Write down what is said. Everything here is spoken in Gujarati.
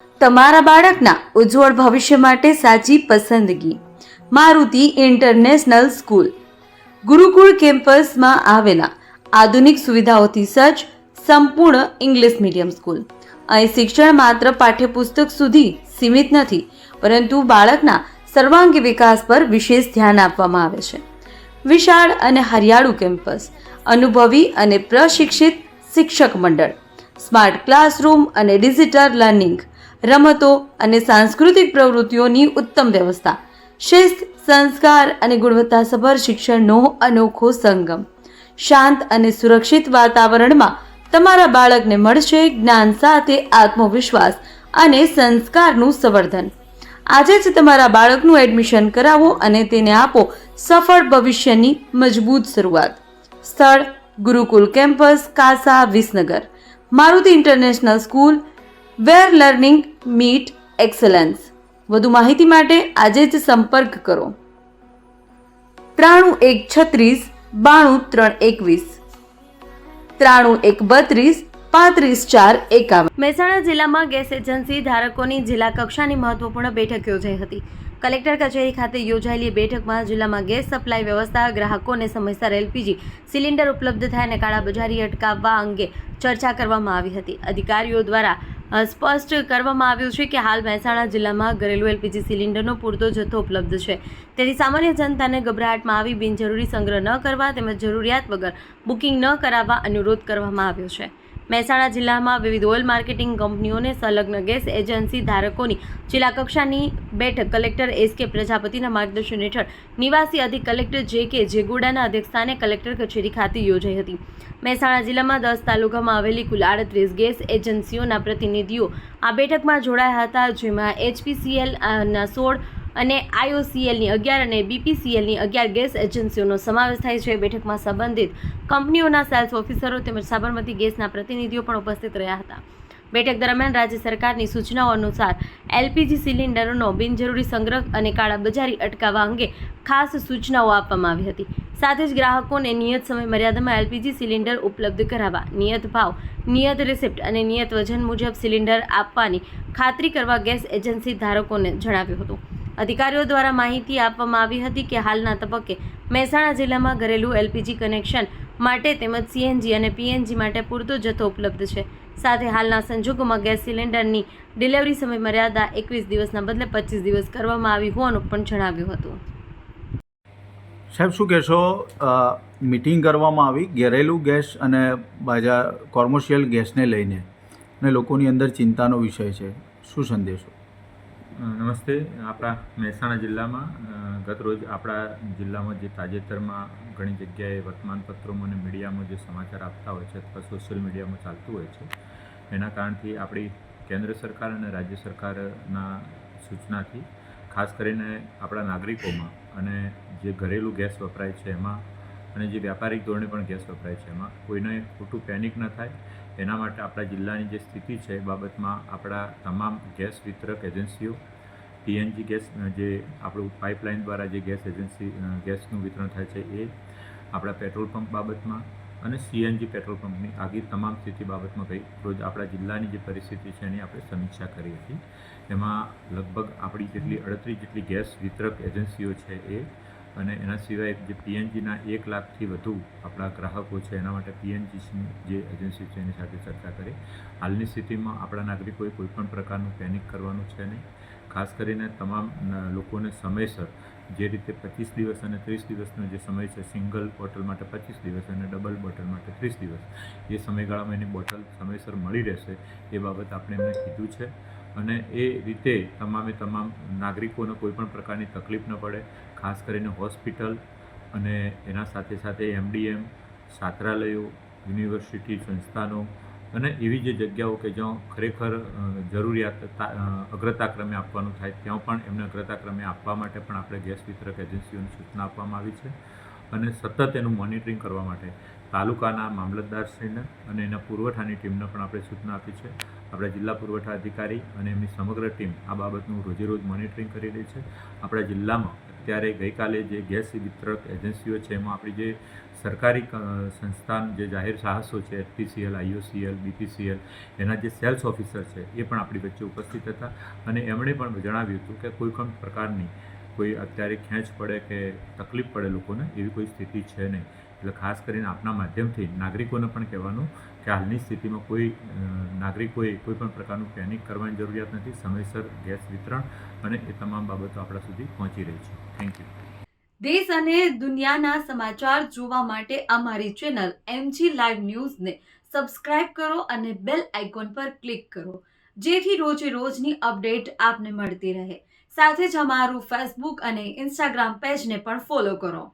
તમારા બાળકના ઉજ્જવળ ભવિષ્ય માટે સાચી પસંદગી મારુતિ ઇન્ટરનેશનલ સ્કૂલ. ગુરુકુળ કેમ્પસમાં આવેલા આધુનિક સુવિધાઓથી સજ્જ સંપૂર્ણ ઇંગ્લિશ મીડિયમ સ્કૂલ. અહીં શિક્ષણ માત્ર પાઠ્યપુસ્તક સુધી સીમિત નથી, પરંતુ બાળકના સર્વાંગી વિકાસ પર વિશેષ ધ્યાન આપવામાં આવે છે. વિશાળ અને હરિયાળું કેમ્પસ, અનુભવી અને પ્રશિક્ષિત શિક્ષક મંડળ, સ્માર્ટ ક્લાસરૂમ અને ડિજિટલ લર્નિંગ, રમતો અને સાંસ્કૃતિક પ્રવૃત્તિઓની ઉત્તમ વ્યવસ્થા, શિસ્ત, સંસ્કાર અને ગુણવત્તાસભર શિક્ષણનો અનોખો સંગમ. શાંત અને સુરક્ષિત વાતાવરણમાં તમારા બાળકને મળશે જ્ઞાન સાથે આત્મવિશ્વાસ અને સંસ્કારનું સંવર્ધન. આજે જ તમારા બાળકનું એડમિશન કરાવો અને તેને આપો સફળ ભવિષ્યની મજબૂત શરૂઆત. સ્થળ: ગુરુકુલ કેમ્પસ, કાસા, વિસનગર. મારુતિ ઇન્ટરનેશનલ સ્કૂલ, વેર લર્નિંગ મીટ એક્સલન્સ. વધુ માહિતી માટે આજે જ સંપર્ક કરો 9136 92 321 93 32 35 451. મહેસાણા જિલ્લામાં ગેસ એજન્સી ધારકોની જિલ્લા કક્ષાની મહત્વપૂર્ણ બેઠક યોજાઈ હતી. કલેક્ટર કચેરી ખાતે યોજાયેલી બેઠકમાં જિલ્લામાં ગેસ સપ્લાય વ્યવસ્થા, ગ્રાહકોને સમયસર LPG સિલિન્ડર ઉપલબ્ધ થાય અને કાળાબજારી અટકાવવા અંગે ચર્ચા કરવામાં આવી હતી. અધિકારીઓ દ્વારા સ્પષ્ટ કરવામાં આવ્યું છે કે હાલ મહેસાણા જિલ્લામાં ઘરેલું LPG સિલિન્ડરનો પૂરતો જથ્થો ઉપલબ્ધ છે. તેથી સામાન્ય જનતાને ગભરાટમાં આવી બિનજરૂરી સંગ્રહ ન કરવા તેમજ જરૂરિયાત વગર બુકિંગ ન કરાવવા અનુરોધ કરવામાં આવ્યો છે. મહેસાણા જિલ્લામાં વિવિધ ઓઇલ માર્કેટિંગ કંપનીઓને સંલગ્ન ગેસ એજન્સી ધારકોની જિલ્લા કક્ષાની બેઠક કલેક્ટર SK પ્રજાપતિના માર્ગદર્શન હેઠળ નિવાસી અધિક કલેક્ટર JK જેગુડાના અધ્યક્ષસ્થાને કલેક્ટર કચેરી ખાતે યોજાઈ હતી. મહેસાણા જિલ્લામાં 10 તાલુકામાં આવેલી કુલ 38 ગેસ એજન્સીઓના પ્રતિનિધિઓ આ બેઠકમાં જોડાયા હતા, જેમાં HPCL ના 16 અને IOCL ની 11 અને BPCL ની 11 ગેસ એજન્સીઓનો સમાવેશ થાય છે. બેઠકમાં સંબંધિત કંપનીઓના સેલ્સ ઓફિસરો તેમજ સાબરમતી ગેસના પ્રતિનિધિઓ પણ ઉપસ્થિત રહ્યા હતા. બેઠક દરમિયાન રાજ્ય સરકારની સૂચનાઓ અનુસાર LPG સિલિન્ડરનો બિનજરૂરી સંગ્રહ અને કાળાબજારી અટકાવવા અંગે ખાસ સૂચનાઓ આપવામાં આવી હતી. સાથે જ ગ્રાહકોને નિયત સમય મર્યાદામાં LPG સિલિન્ડર ઉપલબ્ધ કરાવવા, નિયત ભાવ, નિયત રિસિપ્ટ અને નિયત વજન મુજબ સિલિન્ડર આપવાની ખાતરી કરવા ગેસ એજન્સી ધારકોને જણાવ્યું હતું. અધિકારીઓ દ્વારા માહિતી આપવામાં આવી હતી કે હાલના તબક્કે મહેસાણા જિલ્લામાં ઘરેલું LPG કનેક્શન માટે તેમજ CNG અને PNG માટે પૂરતો જથ્થો ઉપલબ્ધ છે. સાથે હાલના સંજોગોમાં ગેસ સિલિન્ડરની ડિલિવરી સમય મર્યાદા 21 દિવસના બદલે 25 દિવસ કરવામાં આવી હોવાનું પણ જણાવ્યું હતું. સાહેબ, શું કહેશો? મિટિંગ કરવામાં આવી ઘરેલું ગેસ અને બાજા કોમર્શિયલ ગેસને લઈને અને લોકોની અંદર ચિંતાનો વિષય છે, શું સંદેશો? નમસ્તે. આપણા મહેસાણા જિલ્લામાં ગત રોજ આપણા જિલ્લામાં જે તાજેતરમાં ઘણી જગ્યાએ વર્તમાનપત્રોમાં અને મીડિયામાં જે સમાચાર આપતા હોય છે અથવા સોશિયલ મીડિયામાં ચાલતું હોય છે, એના કારણથી આપણી કેન્દ્ર સરકાર અને રાજ્ય સરકારના સૂચનાથી ખાસ કરીને આપણા નાગરિકોમાં અને જે ઘરેલું ગેસ વપરાય છે એમાં અને જે વ્યાપારિક ધોરણે પણ ગેસ વપરાય છે એમાં કોઈને ખોટું પેનિક ન થાય એના માટે આપણા જિલ્લાની જે સ્થિતિ છે એ બાબતમાં આપણા તમામ ગેસ વિતરક એજન્સીઓ, PNG ગેસ જે આપણું પાઇપલાઇન દ્વારા જે ગેસ એજન્સી ગેસનું વિતરણ થાય છે એ, આપણા પેટ્રોલ પંપ બાબતમાં અને CNG પેટ્રોલ પંપની આગી તમામ સ્થિતિ બાબતમાં ગઈ રોજ આપણા જિલ્લાની જે પરિસ્થિતિ છે એની આપણે સમીક્ષા કરી હતી. એમાં લગભગ આપણી જેટલી 38 જેટલી ગેસ વિતરક એજન્સીઓ છે એ અને એના સિવાય જે PNGના 1 લાખથી વધુ આપણા ગ્રાહકો છે એના માટે PNGની જે એજન્સી છે એની સાથે ચર્ચા કરી. હાલની સ્થિતિમાં આપણા નાગરિકોએ કોઈપણ પ્રકારનું પેનિક કરવાનું છે નહીં. ખાસ કરીને તમામ લોકોને સમયસર જે રીતે 25 દિવસ અને 30 દિવસનો જે સમય છે, સિંગલ બોટલ માટે 25 દિવસ અને ડબલ બોટલ માટે 30 દિવસ, એ સમયગાળામાં એની બોટલ સમયસર મળી રહેશે એ બાબત આપણે એમને કીધું છે. અને એ રીતે તમામે તમામ નાગરિકોને કોઈપણ પ્રકારની તકલીફ ન પડે, ખાસ કરીને હોસ્પિટલ અને એના સાથે સાથે MDM, છાત્રાલયો, યુનિવર્સિટી સંસ્થાનો અને એવી જે જગ્યાઓ કે જ્યાં ખરેખર જરૂરિયાત અગ્રતાક્રમે આપવાનું થાય ત્યાં પણ એમને અગ્રતાક્રમે આપવા માટે પણ આપણે ગેસ વિતરક એજન્સીઓને સૂચના આપવામાં આવી છે. અને સતત એનું મોનિટરિંગ કરવા માટે તાલુકાના મામલતદારશ્રીને અને એના પુરવઠાની ટીમને પણ આપણે સૂચના આપી છે. આપણા જિલ્લા પુરવઠા અધિકારી અને એમની સમગ્ર ટીમ આ બાબતનું રોજેરોજ મોનિટરિંગ કરી રહી છે. આપણા જિલ્લામાં અત્યારે ગઈકાલે જે ગેસ વિતરક એજન્સીઓ છે એમાં આપણી જે સરકારી સંસ્થાન જે જાહેર સાહસો છે HPCL, IOCL, BPCL એના જે સેલ્સ ઓફિસર છે એ પણ આપણી વચ્ચે ઉપસ્થિત હતા અને એમણે પણ જણાવ્યું હતું કે કોઈ પણ પ્રકારની કોઈ અત્યારે ખેંચ પડે કે તકલીફ પડે લોકોને એવી કોઈ સ્થિતિ છે નહીં. એટલે ખાસ કરીને આપના માધ્યમથી નાગરિકોને પણ કહેવાનું કે હાલની સ્થિતિમાં કોઈ નાગરિકોએ કોઈ પણ પ્રકારનું પેનિક કરવાની જરૂરિયાત નથી. સમયસર ગેસ વિતરણ અને એ તમામ બાબતો આપણા સુધી પહોંચી રહી છે. Thank you. દેશ અને દુનિયાના સમાચાર જોવા માટે અમારી ચેનલ MG લાઈવ ન્યૂઝને સબસ્ક્રાઇબ કરો અને બેલ આઇકોન પર ક્લિક કરો, જેથી રોજે રોજની અપડેટ આપને મળતી રહે. સાથે જ અમારું ફેસબુક અને ઇન્સ્ટાગ્રામ પેજને પણ ફોલો કરો.